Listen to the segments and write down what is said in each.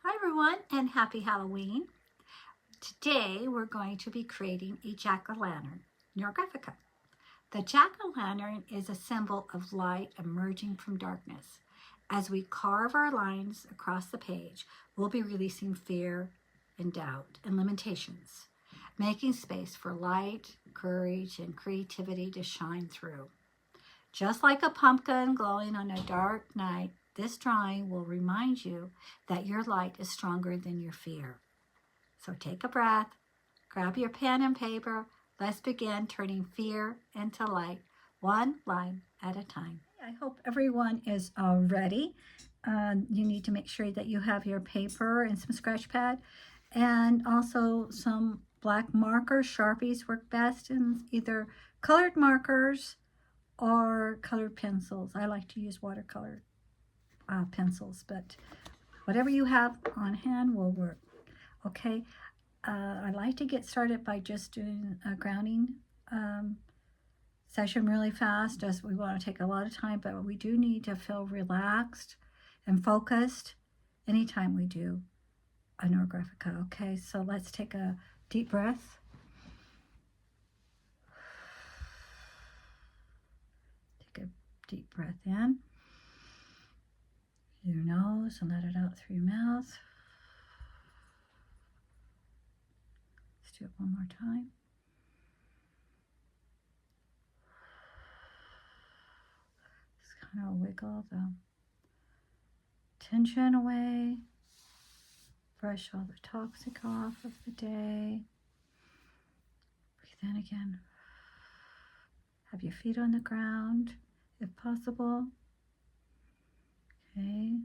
Hi everyone and happy Halloween. Today we're going to be creating a Jack-o Lantern Neurographica. The Jack-o Lantern is a symbol of light emerging from darkness. As we carve our lines across the page, we'll be releasing fear and doubt and limitations, making space for light, courage, and creativity to shine through. Just like a pumpkin glowing on a dark night, this drawing will remind you that your light is stronger than your fear. So take a breath, grab your pen and paper. Let's begin turning fear into light, one line at a time. I hope everyone is ready. You need to make sure that you have your paper and some scratch pad, and also some black markers. Sharpies work best, and either colored markers or colored pencils. I like to use watercolor pencils, but whatever you have on hand will work. Okay, I like to get started by just doing a grounding session really fast, as we want to take a lot of time, but we do need to feel relaxed and focused anytime we do a neurographica. Okay, so let's take a deep breath. Take a deep breath in your nose and let it out through your mouth. Let's do it one more time. Just kind of wiggle the tension away. Brush all the toxic off of the day. Breathe in again. Have your feet on the ground if possible. Okay.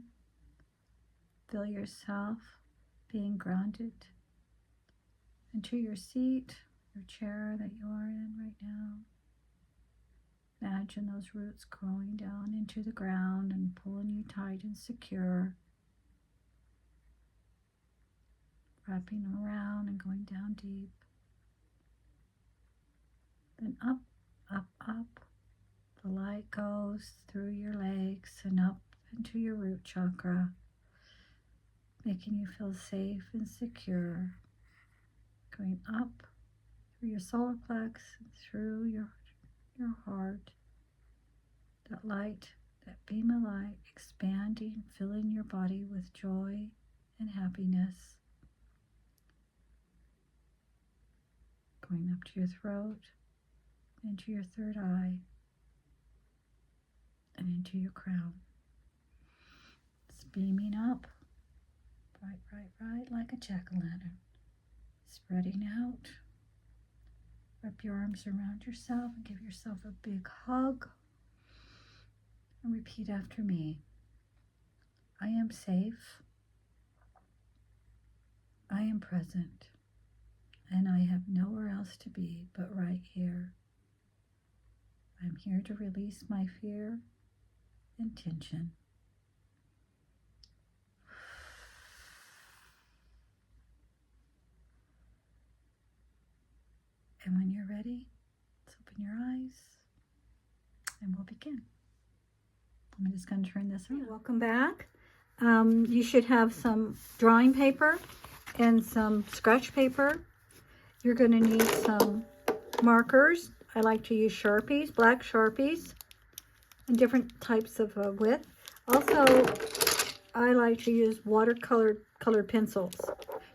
Feel yourself being grounded into your seat, your chair that you are in right now. Imagine those roots growing down into the ground and pulling you tight and secure. Wrapping around and going down deep. Then up, up, up. The light goes through your legs and up into your root chakra, making you feel safe and secure. Going up through your solar plex and through your heart. That light, that beam of light, expanding, filling your body with joy and happiness. Going up to your throat, into your third eye, and into your crown. It's beaming up, bright, bright, bright, like a jack-o'-lantern. Spreading out. Wrap your arms around yourself and give yourself a big hug. And repeat after me. I am safe. I am present. And I have nowhere else to be but right here. I'm here to release my fear and tension. And when you're ready, let's open your eyes and we'll begin. I'm just going to turn this on. Welcome back. You should have some drawing paper and some scratch paper. You're going to need some markers. I like to use Sharpies, black Sharpies, and different types of width. Also, I like to use colored pencils.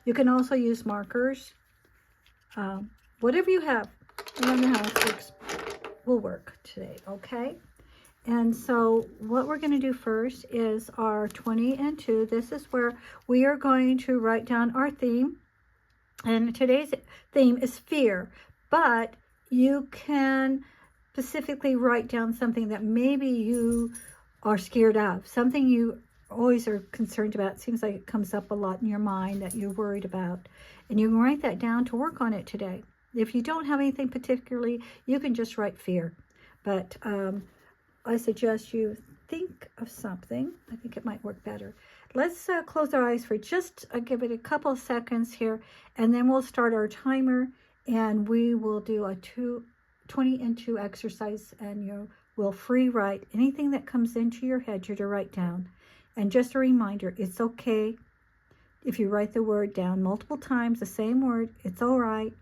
You can also use markers. Whatever you have around the house will work today, okay? And so what we're going to do first is our 20 and 2. This is where we are going to write down our theme. And today's theme is fear, but you can specifically write down something that maybe you are scared of, something you always are concerned about. It seems like it comes up a lot in your mind that you're worried about. And you can write that down to work on it today. If you don't have anything particularly, you can just write fear. But I suggest you think of something. I think it might work better. Let's close our eyes for just, give it a couple of seconds here, and then we'll start our timer, and we will do a 20 and 2 exercise, and you will free write anything that comes into your head you're to write down. And just a reminder, it's okay if you write the word down multiple times, the same word, it's all right.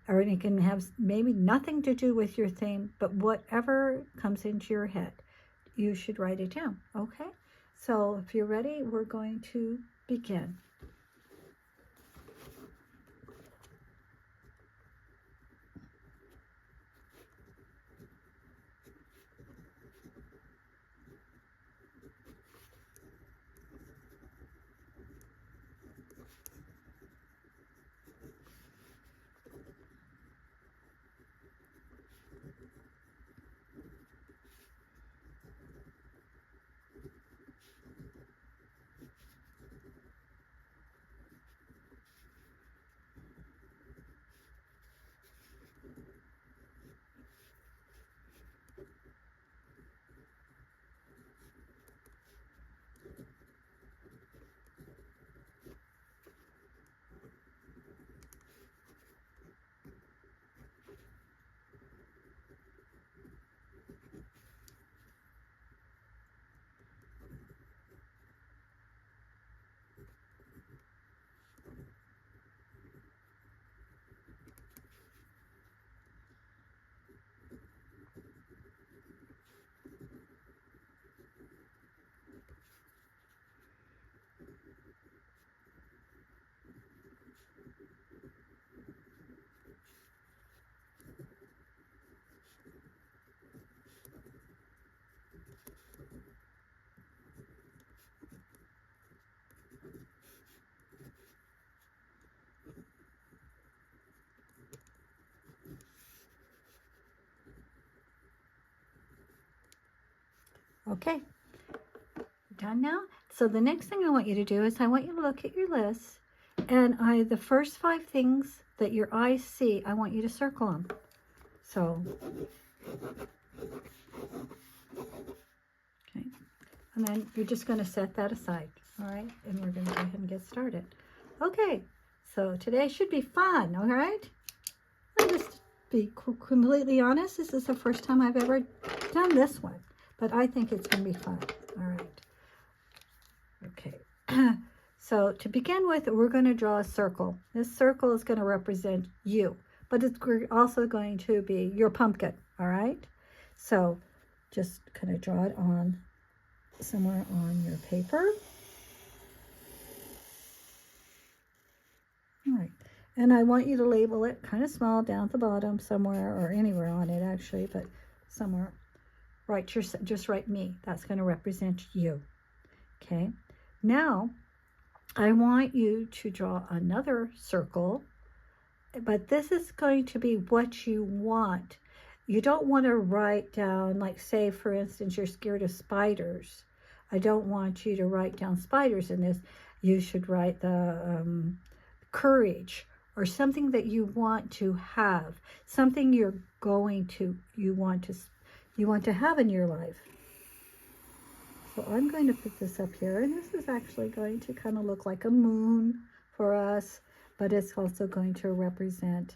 Or it can have maybe nothing to do with your theme, but whatever comes into your head, you should write it down, okay? So if you're ready, we're going to begin. Okay, done now. So the next thing I want you to do is I want you to look at your list, and the first 5 things that your eyes see, I want you to circle them. So, okay, and then you're just going to set that aside, all right? And we're going to go ahead and get started. Okay, so today should be fun, all right? I'll just be completely honest. This is the first time I've ever done this one, but I think it's going to be fun, all right? Okay, so to begin with, we're going to draw a circle. This circle is going to represent you, but it's also going to be your pumpkin, all right? So just kind of draw it on somewhere on your paper. All right, and I want you to label it kind of small down at the bottom somewhere, or anywhere on it actually, but somewhere. Just write me. That's going to represent you. Okay, now I want you to draw another circle, but this is going to be what you want. You don't want to write down, like, say for instance you're scared of spiders. I don't want you to write down spiders in this. You should write the courage, or something that you want to have, something you want to have in your life. So I'm going to put this up here, and this is actually going to kind of look like a moon for us, but it's also going to represent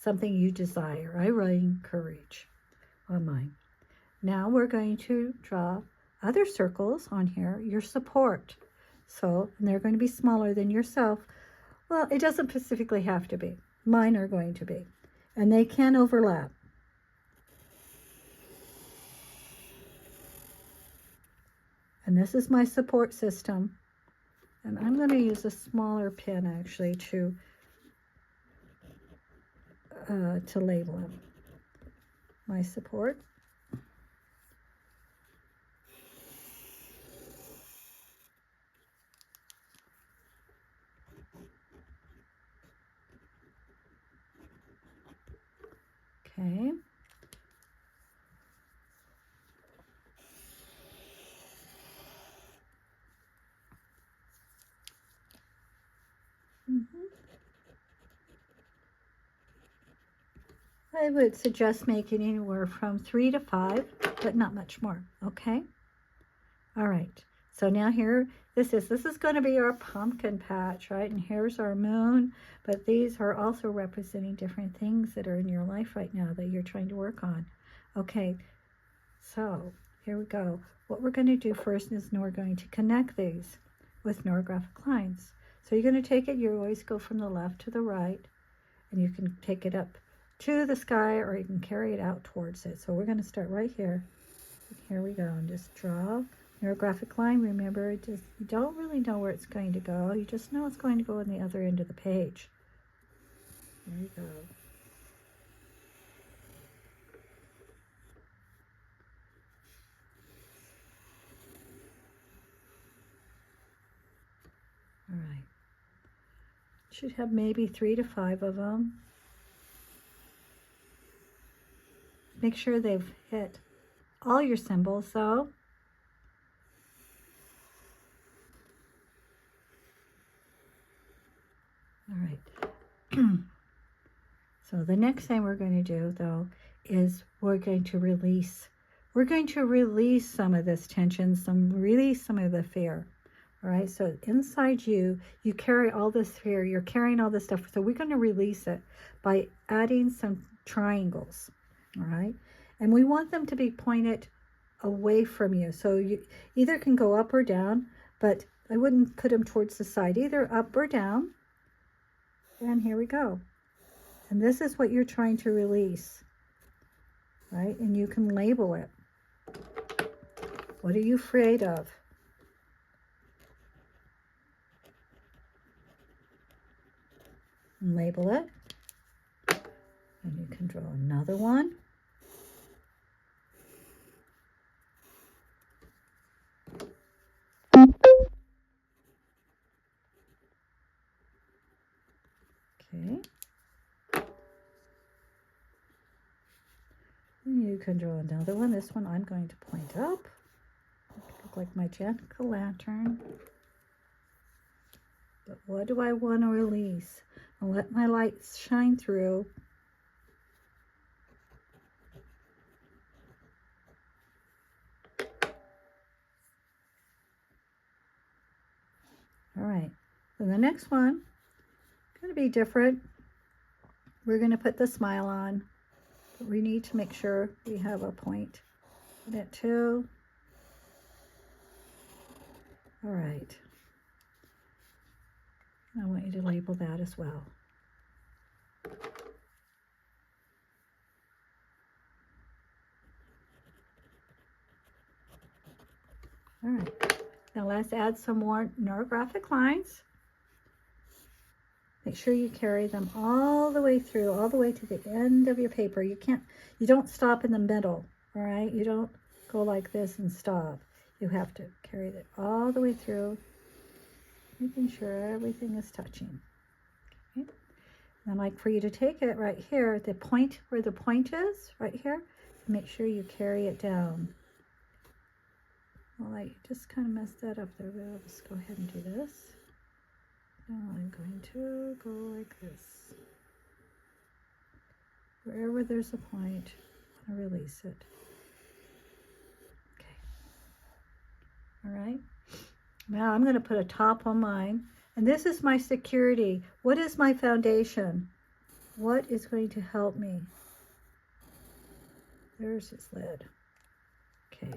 something you desire. I write courage on mine. Now we're going to draw other circles on here, your support. So, and they're going to be smaller than yourself. Well, it doesn't specifically have to be. Mine are going to be, and they can overlap. And this is my support system. And I'm going to use a smaller pen actually to label them. My support. Okay. I would suggest making anywhere from 3 to 5, but not much more, okay? All right, so now here, this is going to be our pumpkin patch, right? And here's our moon, but these are also representing different things that are in your life right now that you're trying to work on. Okay, so here we go. What we're going to do first is we're going to connect these with neurographic lines. So you're going to take it, you always go from the left to the right, and you can take it up to the sky or you can carry it out towards it. So we're going to start right here. Here we go, and just draw neurographic line. Remember, you don't really know where it's going to go. You just know it's going to go on the other end of the page. There you go. All right. Should have maybe 3 to 5 of them. Make sure they've hit all your symbols though. All right. So the next thing we're going to do though is we're going to release some of this tension, release some of the fear. All right, so inside you carry all this fear, you're carrying all this stuff. So we're going to release it by adding some triangles. All right, and we want them to be pointed away from you. So you either can go up or down, but I wouldn't put them towards the side, either up or down. And here we go. And this is what you're trying to release, right? And you can label it. What are you afraid of? And label it. And you can draw another one. Okay. And you can draw another one. This one I'm going to point up. Look like my Jack-o Lantern. But what do I want to release? I'll let my light shine through. All right, so the next one is going to be different. We're going to put the smile on, but we need to make sure we have a point in it too. All right. I want you to label that as well. All right. Now let's add some more neurographic lines. Make sure you carry them all the way through, all the way to the end of your paper. You don't stop in the middle, all right? You don't go like this and stop. You have to carry it all the way through, making sure everything is touching. Okay. And I'd like for you to take it right here, the point where the point is, right here, make sure you carry it down. Well, I just kind of messed that up there, but I'll just go ahead and do this. Now I'm going to go like this. Wherever there's a point, I want to release it. Okay. All right. Now I'm going to put a top on mine. And this is my security. What is my foundation? What is going to help me? There's his lid. Okay.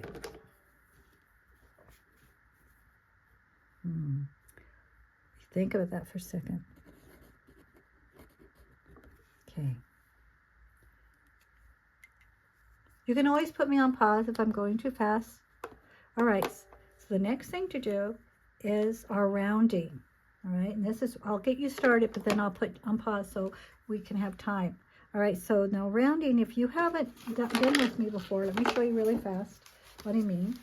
Think about that for a second. Okay. You can always put me on pause if I'm going too fast. All right. So the next thing to do is our rounding. All right. And this is, I'll get you started, but then I'll put on pause so we can have time. All right. So now rounding, if you haven't been with me before, let me show you really fast what I mean.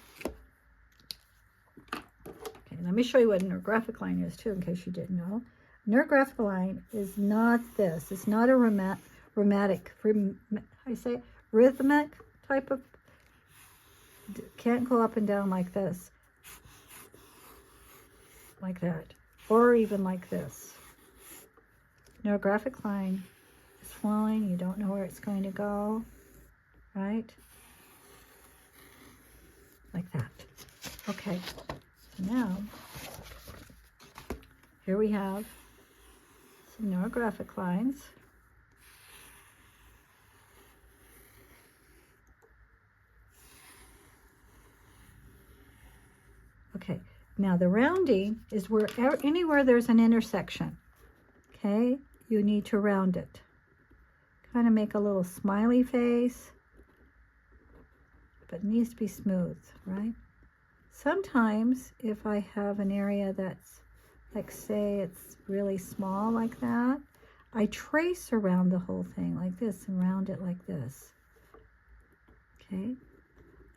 Let me show you what a neurographic line is too, in case you didn't know. Neurographic line is not this. It's not a rhythmic type of, can't go up and down like this, like that, or even like this. Neurographic line is flowing. You don't know where it's going to go, right? Like that. Okay. Now, here we have some neurographic lines. Okay, now the rounding is where anywhere there's an intersection. Okay, you need to round it. Kind of make a little smiley face, but it needs to be smooth, right? Sometimes if I have an area that's, like say it's really small like that, I trace around the whole thing like this and round it like this. Okay,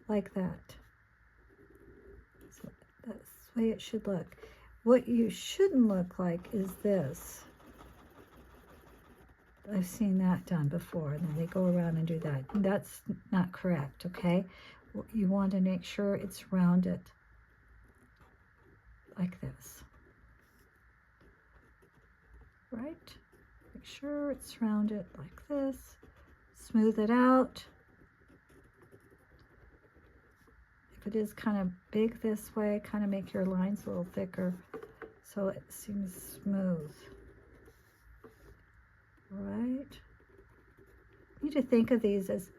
like that. So that's the way it should look. What you shouldn't look like is this. I've seen that done before, and then they go around and do that. That's not correct, okay? You want to make sure it's rounded like this, right? Make sure it's rounded like this. Smooth it out. If it is kind of big this way, kind of make your lines a little thicker so it seems smooth. Right? You need to think of these as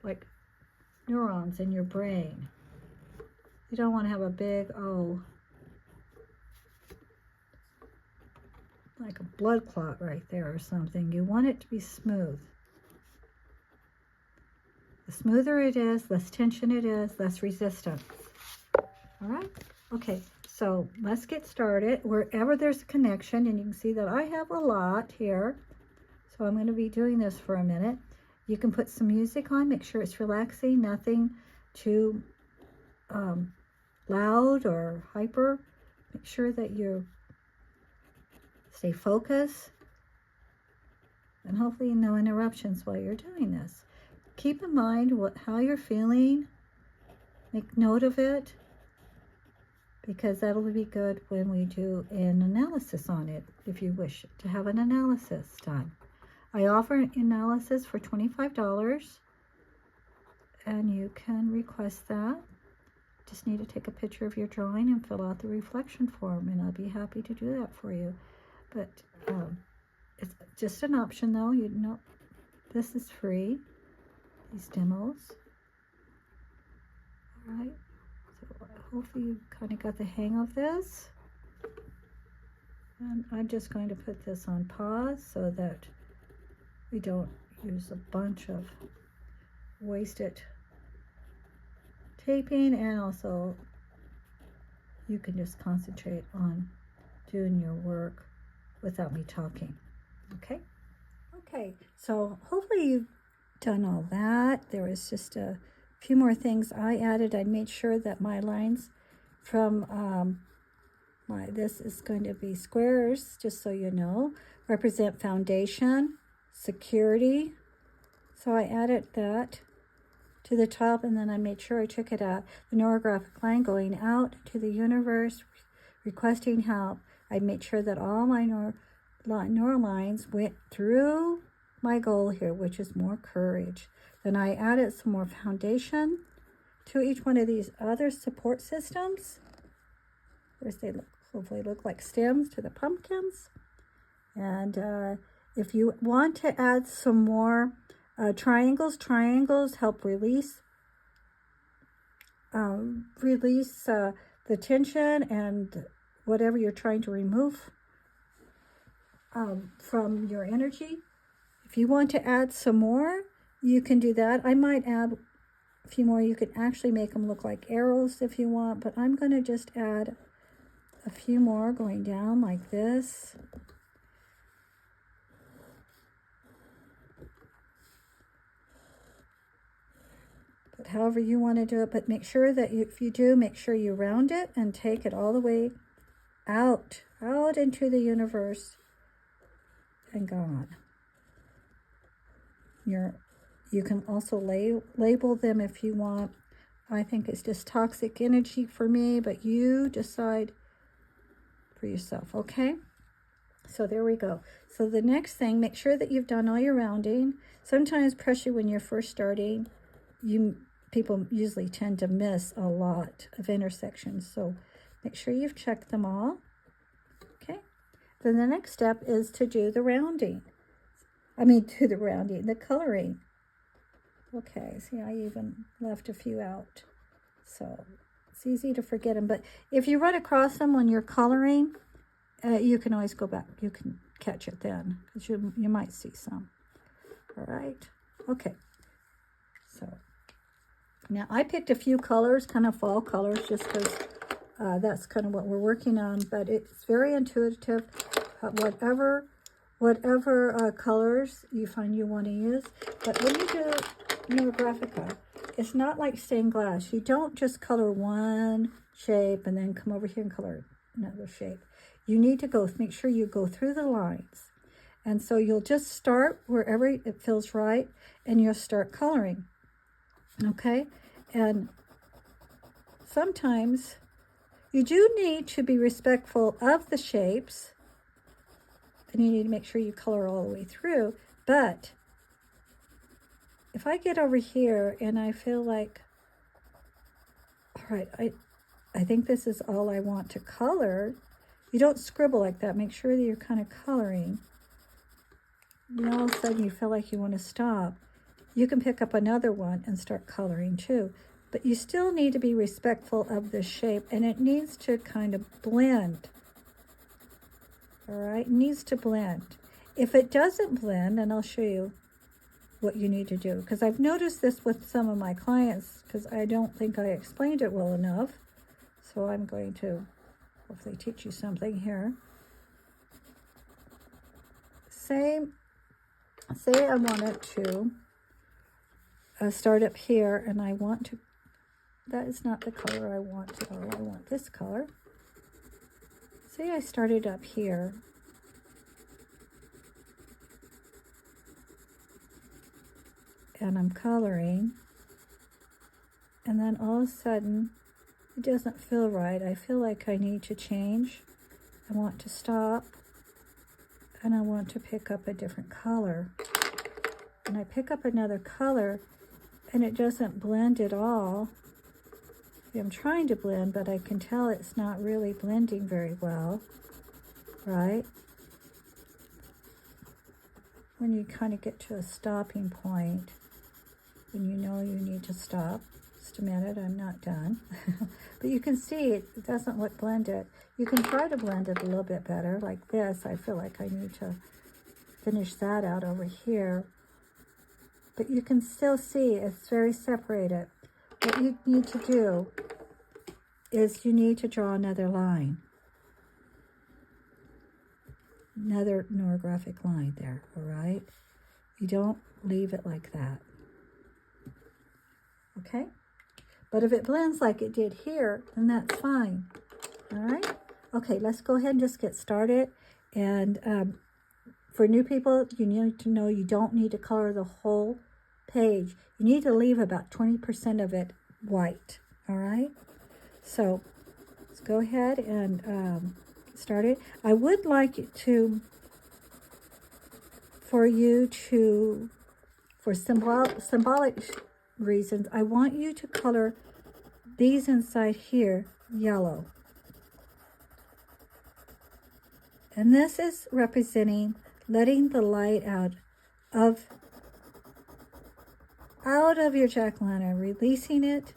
like neurons in your brain. You don't want to have a big O, like a blood clot right there or something. You want it to be smooth. The smoother it is, less tension it is, less resistance. All right? Okay, so let's get started. Wherever there's a connection, and you can see that I have a lot here. So I'm going to be doing this for a minute. You can put some music on, make sure it's relaxing, nothing too loud or hyper. Make sure that you stay focused, and hopefully no interruptions while you're doing this. Keep in mind how you're feeling. Make note of it, because that'll be good when we do an analysis on it, if you wish to have an analysis done. I offer an analysis for $25, and you can request that. Just need to take a picture of your drawing and fill out the reflection form, and I'll be happy to do that for you. But it's just an option, though. You know, this is free, these demos. All right, so hopefully you kind of got the hang of this. And I'm just going to put this on pause so that we don't use a bunch of wasted taping, and also you can just concentrate on doing your work without me talking. Okay, so hopefully you've done all that. There was just a few more things I added. I made sure that my lines from this is going to be squares, just so you know, represent foundation, security. So I added that to the top, and then I made sure I took it out. The neurographic line going out to the universe, requesting help. I made sure that all my neural lines went through my goal here, which is more courage. Then I added some more foundation to each one of these other support systems. First, they hopefully look like stems to the pumpkins. And if you want to add some more triangles help release the tension and whatever you're trying to remove from your energy. If you want to add some more, you can do that. I might add a few more. You can actually make them look like arrows if you want, but I'm going to just add a few more going down like this. But however you want to do it, but make sure that if you do, make sure you round it and take it all the way out into the universe and gone. You can also label them if you want. I think it's just toxic energy for me, but you decide for yourself, okay? So there we go. So the next thing, make sure that you've done all your rounding. Sometimes, especially when you're first starting, people usually tend to miss a lot of intersections. So make sure you've checked them all. Okay. Then the next step is to do the rounding. The coloring. Okay, see, I even left a few out. So It's easy to forget them, but if you run across them when you're coloring, you can always go back. You can catch it then, because you might see some. All right. Okay. So now I picked a few colors, kind of fall colors, just because that's kind of what we're working on, but it's very intuitive. Whatever colors you find you want to use. But when you do neurographica, it's not like stained glass. You don't just color one shape and then come over here and color another shape. You need to make sure you go through the lines. And so you'll just start wherever it feels right, and you'll start coloring. Okay? And sometimes you do need to be respectful of the shapes, and you need to make sure you color all the way through. But if I get over here and I feel like, all right, I think this is all I want to color, you don't scribble like that. Make sure that you're kind of coloring. And all of a sudden you feel like you want to stop. You can pick up another one and start coloring too. But you still need to be respectful of the shape, and it needs to kind of blend. All right, it needs to blend. If it doesn't blend, and I'll show you what you need to do, because I've noticed this with some of my clients, because I don't think I explained it well enough. So I'm going to hopefully teach you something here. Say I wanted to start up here, and I want to, that is not the color I want at all. I want this color. Say I started up here. And I'm coloring. And then all of a sudden, it doesn't feel right. I feel like I need to change. I want to stop. And I want to pick up a different color. And I pick up another color, and it doesn't blend at all. I'm trying to blend, but I can tell it's not really blending very well, right? When you kind of get to a stopping point, when you know you need to stop. Just a minute, I'm not done. But you can see it doesn't look blended. You can try to blend it a little bit better, like this. I feel like I need to finish that out over here. But you can still see it's very separated. What you need to do is you need to draw another line. Another neurographic line there, all right? You don't leave it like that. Okay? But if it blends like it did here, then that's fine. All right? Okay, let's go ahead and just get started. And for new people, you need to know you don't need to color the whole page. You need to leave about 20% of it white. All right? So let's go ahead and start it. I would like for symbolic reasons, I want you to color these inside here yellow. And this is representing letting the light out of your jack-o'-lantern, releasing it,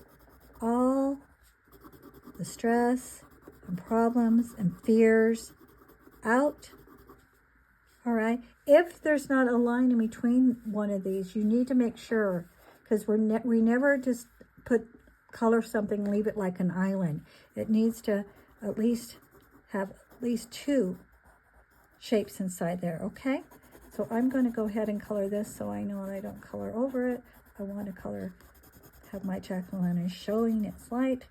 all the stress and problems and fears out. All right. If there's not a line in between one of these, you need to make sure, because we never just color something and leave it like an island. It needs to at least have at least two shapes inside there. Okay. So I'm going to go ahead and color this so I know I don't color over it. I want to have my jack-o'-lantern showing its light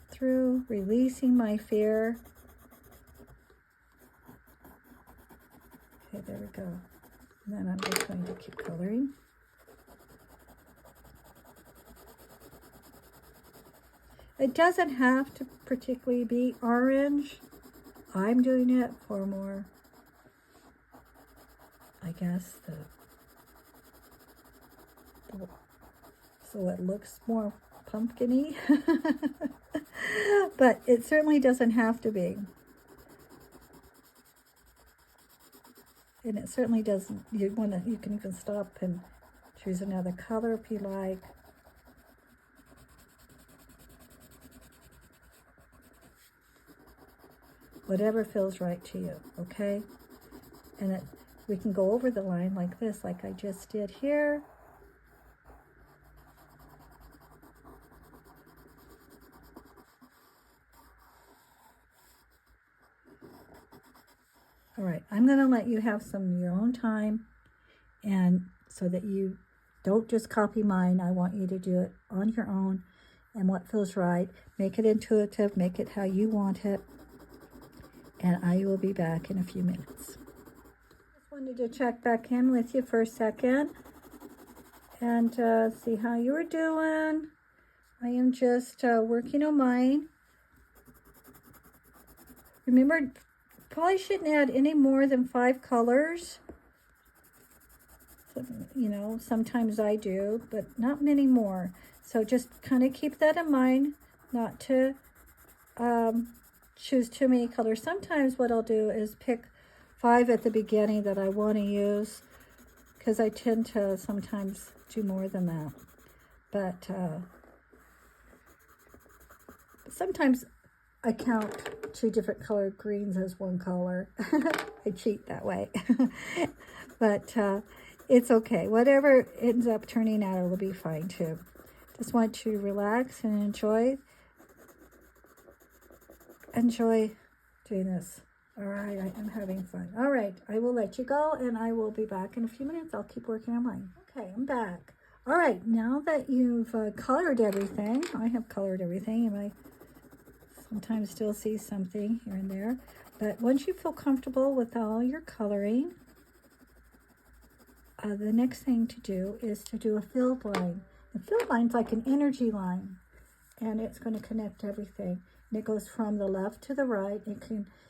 through, releasing my fear. Okay, there we go. And then I'm just going to keep coloring. It doesn't have to particularly be orange. I'm doing it for more, I guess, so it looks more pumpkin-y. But it certainly doesn't have to be. And it certainly doesn't. You can even stop and choose another color if you like. whatever feels right to you, okay? And we can go over the line like this, like I just did here. All right, I'm going to let you have some of your own time, and so that you don't just copy mine. I want you to do it on your own and what feels right. Make it intuitive, make it how you want it, and I will be back in a few minutes. Just wanted to check back in with you for a second and see how you were doing. I am just working on mine. Remember, probably shouldn't add any more than 5 colors. You know, sometimes I do, but not many more. So just kind of keep that in mind, not to choose too many colors. Sometimes what I'll do is pick 5 at the beginning that I want to use, because I tend to sometimes do more than that. But sometimes I count 2 different colored greens as 1 color. I cheat that way. But it's okay. Whatever ends up turning out, it'll be fine too. Just want you to relax and enjoy doing this. All right, I am having fun. All right, I will let you go, and I will be back in a few minutes. I'll keep working on mine. Okay, I'm back. All right, now that you've colored everything, I have colored everything, and I sometimes still see something here and there. But once you feel comfortable with all your coloring, the next thing to do is to do a filled line. A filled line is like an energy line, and it's going to connect everything. And it goes from the left to the right.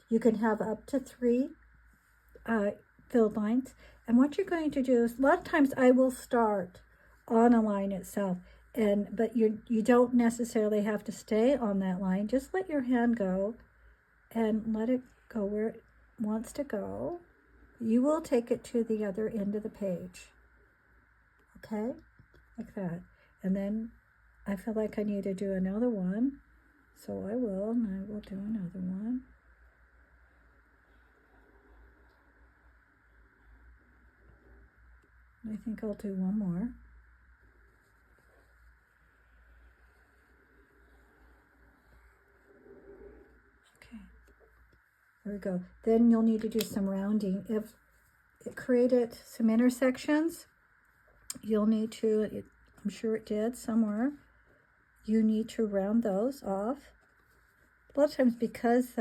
You can have up to 3 filled lines. And what you're going to do is, a lot of times I will start on a line itself, but you don't necessarily have to stay on that line. Just let your hand go and let it go where it wants to go. You will take it to the other end of the page, okay, like that. And then I feel like I need to do another one, so I will, and I will do another one. I think I'll do one more. Okay, there we go. Then you'll need to do some rounding. If it created some intersections, you'll need to, I'm sure it did somewhere, you need to round those off. A lot of times, because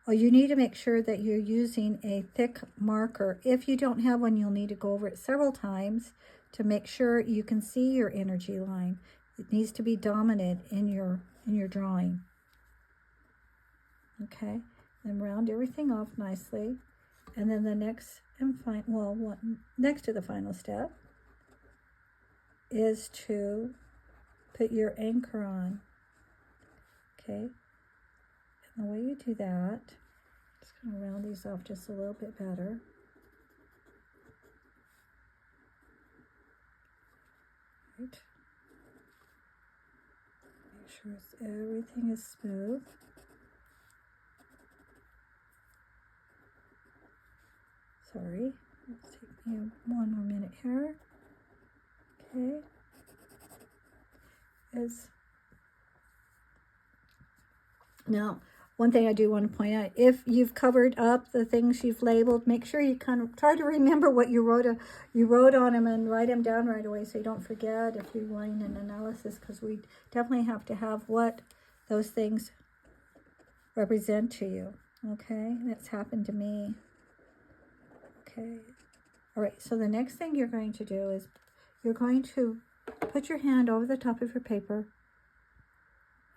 you need to make sure that you're using a thick marker. If you don't have one, you'll need to go over it several times to make sure you can see your energy line. It needs to be dominant in your drawing. Okay, then round everything off nicely. And then the next next to the final step is to put your anchor on. Okay, and the way you do that, just going to round these off just a little bit better. Right. Make sure everything is smooth. Sorry, let's take me one more minute here. Okay. Now, one thing I do want to point out, if you've covered up the things you've labeled, make sure you kind of try to remember what you wrote on them, and write them down right away so you don't forget if you're doing an analysis, because we definitely have to have what those things represent to you. Okay, that's happened to me. Okay, all right, so the next thing you're going to do is you're going to put your hand over the top of your paper,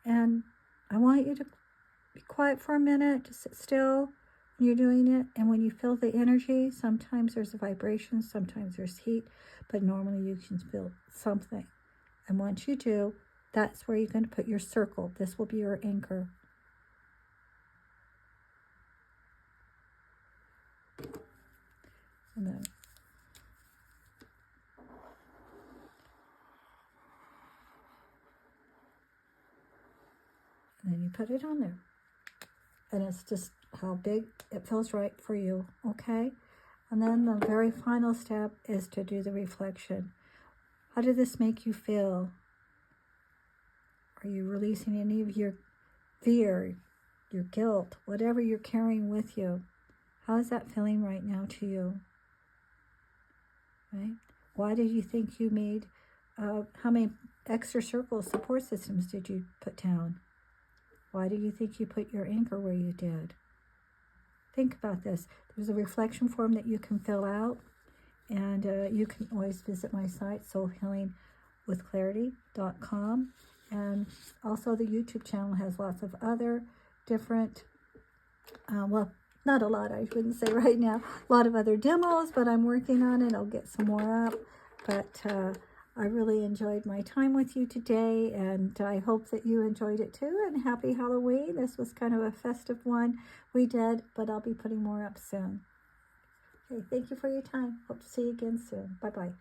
and I want you to be quiet for a minute, just sit still when you're doing it. And when you feel the energy, sometimes there's a vibration, sometimes there's heat, but normally you can feel something. And once you do, that's where you're going to put your circle. This will be your anchor. And then you put it on there. and it's just how big it feels right for you, okay? And then the very final step is to do the reflection. How did this make you feel? Are you releasing any of your fear, your guilt, whatever you're carrying with you? How is that feeling right now to you? Right? Why did you think you made, how many extra circles, support systems did you put down? Why do you think you put your anchor where you did? Think about this. There's a reflection form that you can fill out, and you can always visit my site, soulhealingwithclarity.com. And also the YouTube channel has lots of other different, well, not a lot, I wouldn't say right now, a lot of other demos, but I'm working on it. I'll get some more up. But I really enjoyed my time with you today, and I hope that you enjoyed it too. And happy Halloween. This was kind of a festive one we did, but I'll be putting more up soon. Okay, thank you for your time. Hope to see you again soon. Bye-bye.